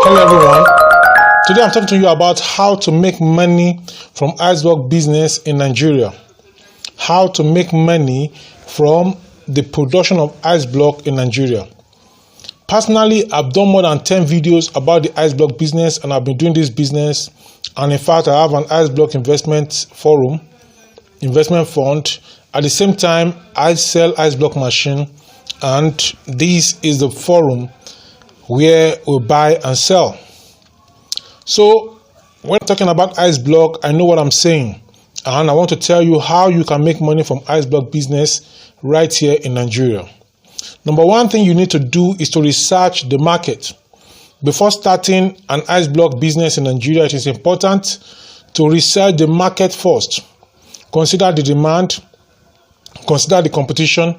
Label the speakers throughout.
Speaker 1: Hello everyone. Today I'm talking to you about how to make money from ice block business in Nigeria. How to make money from the production of ice block in Nigeria. Personally, I've done more than 10 videos about the ice block business, and I've been doing this business. And in fact, I have an ice block investment fund. At the same time, I sell ice block machine, and this is the forum where we buy and sell. So when talking about ice block, I know what I'm saying, and I want to tell you how you can make money from ice block business right here in Nigeria. Number one thing you need to do is to research the market. Before starting an ice block business in Nigeria, it is important to research the market first. Consider the demand, consider the competition,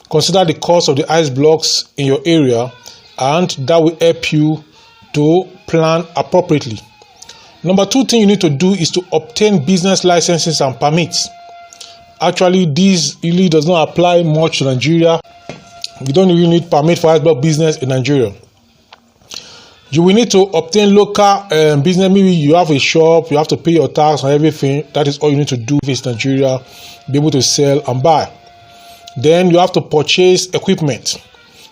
Speaker 1: consider the cost of the ice blocks in your area, and that will help you to plan appropriately. Number two thing you need to do is to obtain business licenses and permits. Actually, this really does not apply much to Nigeria. You don't really need permit for ice block business in Nigeria. You will need to obtain local business. Maybe you have a shop, you have to pay your tax and everything. That is all you need to do if it's Nigeria, be able to sell and buy. Then you have to purchase equipment.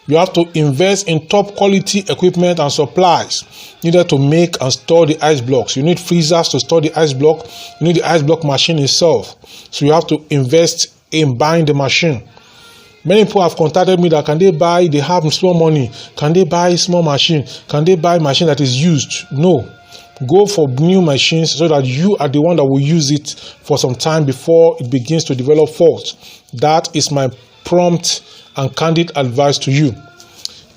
Speaker 1: You have to invest in top quality equipment and supplies needed to make and store the ice blocks. You need freezers to store the ice block. You need the ice block machine itself. So you have to invest in buying the machine. Many people have contacted me that they have small money. Can they buy small machine? Can they buy machine that is used? No. Go for new machines so that you are the one that will use it for some time before it begins to develop faults. That is my prompt and candid advice to you.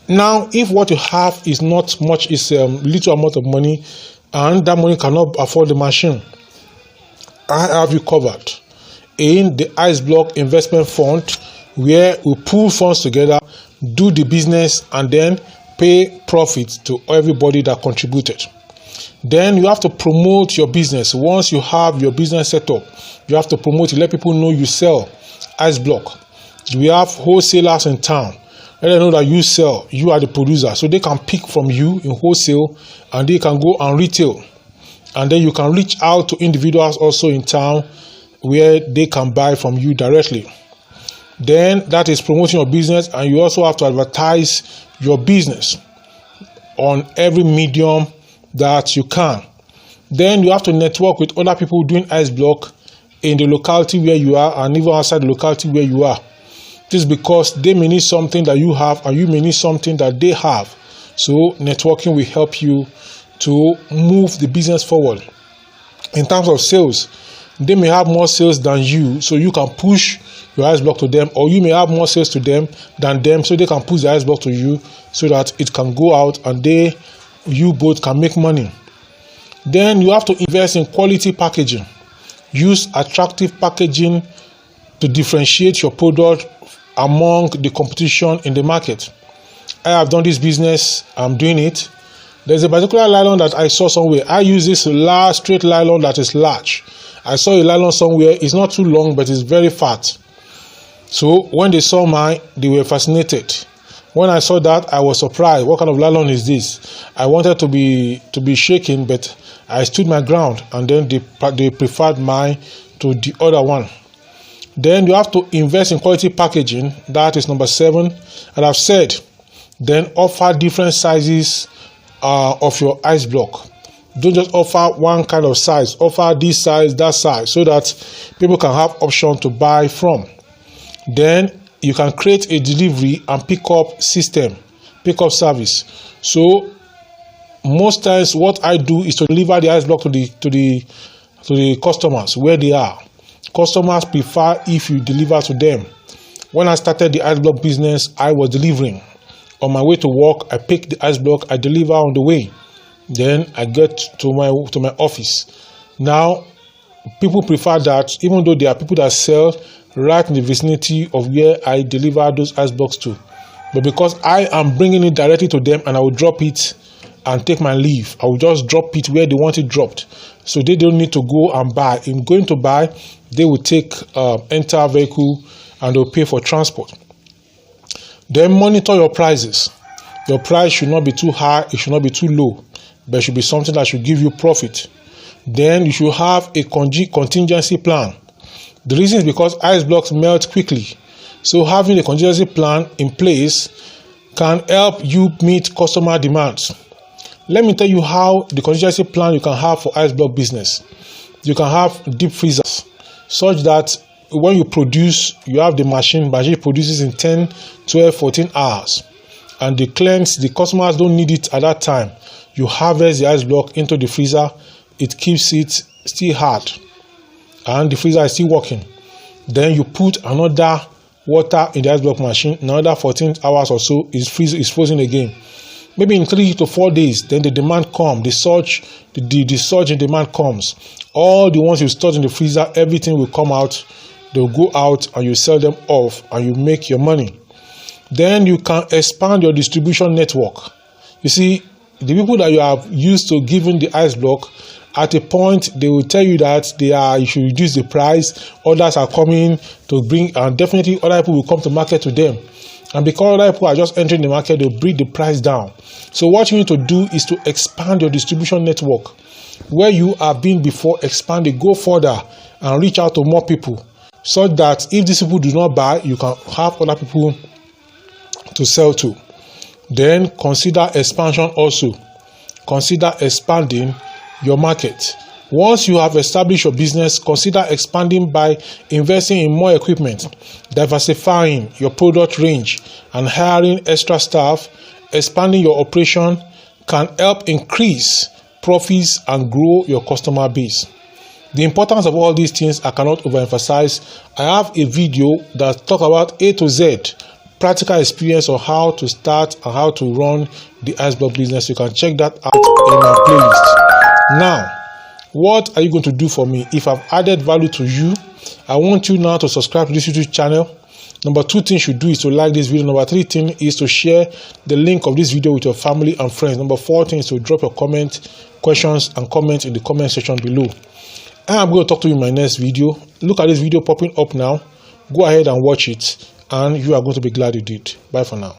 Speaker 1: Now, if what you have is not much, is a little amount of money, and that money cannot afford the machine, I have you covered in the ice block investment fund, where we pool funds together, do the business, and then pay profits to everybody that contributed. Then you have to promote your business. Once you have your business set up, you have to promote it. Let people know you sell ice block. We have wholesalers in town. Let them know that you sell. You are the producer, so they can pick from you in wholesale, and they can go and retail. And then you can reach out to individuals also in town where they can buy from you directly. Then that is promoting your business, and you also have to advertise your business on every medium that you can. Then you have to network with other people doing ice block in the locality where you are, and even outside the locality where you are. This is because they may need something that you have, and you may need something that they have. So networking will help you to move the business forward. In terms of sales, they may have more sales than you, so you can push your ice block to them, or you may have more sales to them than them, so they can push the ice block to you so that it can go out and you both can make money. Then you have to invest in quality packaging. Use attractive packaging to differentiate your product among the competition in the market. I have done this business, I'm doing it. There's a particular nylon that I saw somewhere. I use this large straight nylon that is large. I saw a nylon somewhere, it's not too long, but it's very fat. So when they saw mine, they were fascinated. When I saw that, I was surprised. What kind of nylon is this? I wanted to be shaken, but I stood my ground, and then they preferred mine to the other one. Then you have to invest in quality packaging. That is number 7. And I've said, then offer different sizes of your ice block. Don't just offer one kind of size. Offer this size, that size, so that people can have option to buy from. Then you can create a delivery and pickup system, pickup service. So most times what I do is to deliver the ice block to the customers where they are. Customers prefer if you deliver to them. When I started the ice block business, I was delivering. On my way to work, I pick the ice block, I deliver on the way. Then I get to my office. Now, people prefer that, even though there are people that sell right in the vicinity of where I deliver those ice blocks to. But because I am bringing it directly to them, and I will drop it and take my leave, I will just drop it where they want it dropped. So they don't need to go and buy. In going to buy, they will take enter vehicle, and they'll pay for transport. Then monitor your prices. Your price should not be too high, it should not be too low, but it should be something that should give you profit. Then you should have a contingency plan. The reason is because ice blocks melt quickly. So having a contingency plan in place can help you meet customer demands. Let me tell you how the contingency plan you can have for ice block business. You can have deep freezers such that when you produce, you have the machine produces in 10, 12, 14 hours. And the customers don't need it at that time. You harvest the ice block into the freezer, it keeps it still hard, and the freezer is still working. Then you put another water in the ice block machine, another 14 hours or so is frozen again. Maybe in 3 to 4 days, then the demand comes, the surge in demand comes. All the ones you stored in the freezer, everything will come out. They'll go out and you sell them off and you make your money. Then you can expand your distribution network. You see, the people that you have used to giving the ice block, at a point they will tell you that you should reduce the price. Others are coming to bring, and definitely other people will come to market to them. And because other people are just entering the market, they'll bring the price down. So what you need to do is to expand your distribution network. Where you have been before, expand it, go further and reach out to more people, so that if these people do not buy, you can have other people to sell to. Then consider expansion also. Consider expanding your market. Once you have established your business, consider expanding by investing in more equipment, diversifying your product range, and hiring extra staff. Expanding your operation can help increase profits and grow your customer base. The importance of all these things I cannot overemphasize. I have a video that talks about A to Z, practical experience on how to start and how to run the ice block business. You can check that out in my playlist. Now, what are you going to do for me? If I've added value to you, I want you now to subscribe to this YouTube channel. Number 2 thing you should do is to like this video. Number 3 thing is to share the link of this video with your family and friends. Number 4 thing is to drop your questions and comments in the comment section below. I'm going to talk to you in my next video. Look at this video popping up now. Go ahead and watch it, and you are going to be glad you did. Bye for now.